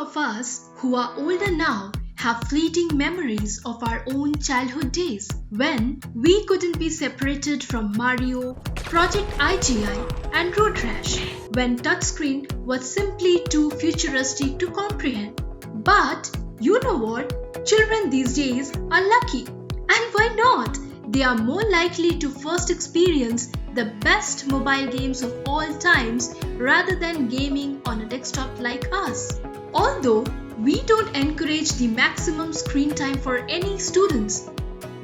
of us who are older now have fleeting memories of our own childhood days when we couldn't be separated from Mario, Project IGI, and Road Rash, when touchscreen was simply too futuristic to comprehend. But you know what? Children these days are lucky. And why not? They are more likely to first experience the best mobile games of all times rather than gaming on a desktop like us. Although we don't encourage the maximum screen time for any students,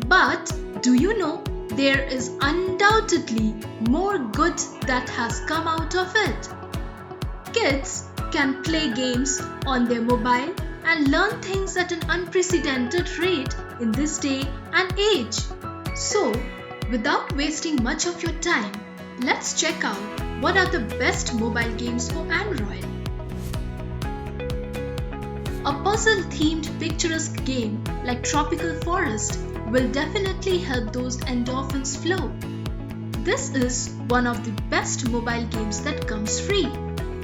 but do you know there is undoubtedly more good that has come out of it? Kids can play games on their mobile and learn things at an unprecedented rate in this day and age. So, without wasting much of your time, let's check out what are the best mobile games for Android. A puzzle-themed picturesque game like Tropical Forest will definitely help those endorphins flow. This is one of the best mobile games that comes free.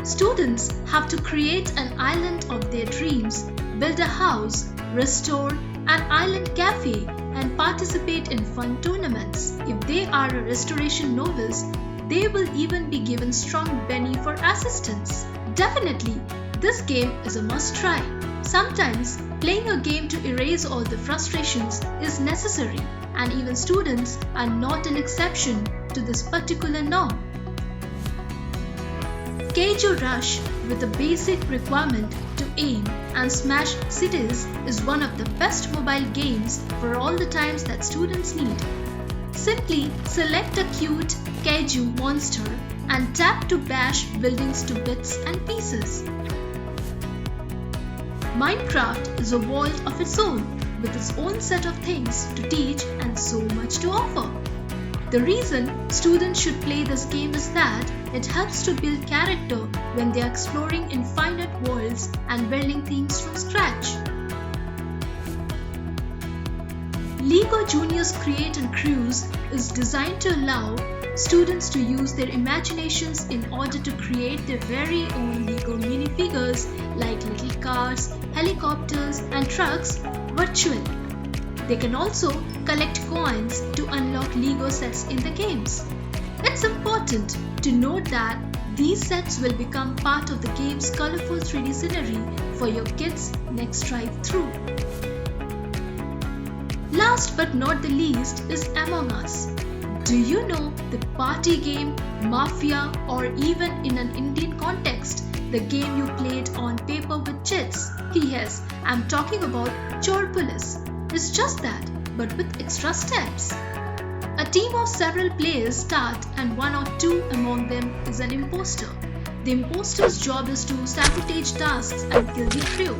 Students have to create an island of their dreams, build a house, restore an island cafe, and participate in fun tournaments. If they are a restoration novice, they will even be given strong Benny for assistance. Definitely, this game is a must-try. Sometimes, playing a game to erase all the frustrations is necessary, and even students are not an exception to this particular norm. Kaiju Rush, with a basic requirement to aim and smash cities, is one of the best mobile games for all the times that students need. Simply select a cute kaiju monster and tap to bash buildings to bits and pieces. Minecraft is a world of its own, with its own set of things to teach and so much to offer. The reason students should play this game is that it helps to build character when they are exploring infinite worlds and building things from scratch. Lego Junior's Create and Cruise is designed to allow students to use their imaginations in order to create their very own Lego minifigures like little cars, helicopters, and trucks virtually. They can also collect coins to unlock Lego sets in the games. It's important to note that these sets will become part of the game's colorful 3D scenery for your kids' next drive-through. Last but not the least is Among Us. Do you know the party game, Mafia, or even in an Indian context, the game you played on paper with chits? Yes, I'm talking about Chor Police. It's just that, but with extra steps. A team of several players start and one or two among them is an imposter. The imposter's job is to sabotage tasks and kill the crew.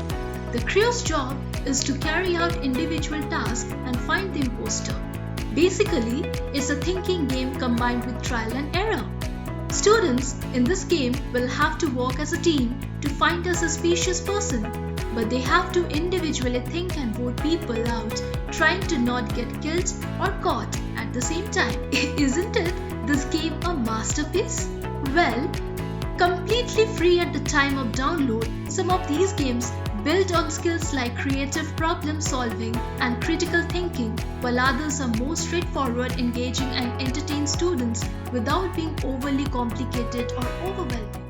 The crew's job is to carry out individual tasks and find the imposter. Basically, it's a thinking game combined with trial and error. Students in this game will have to work as a team to find a suspicious person, but they have to individually think and vote people out, trying to not get killed or caught at the same time. Isn't it this game a masterpiece? Well, completely free at the time of download, some of these games build on skills like creative problem solving and critical thinking, while others are more straightforward, engaging and entertain students without being overly complicated or overwhelming.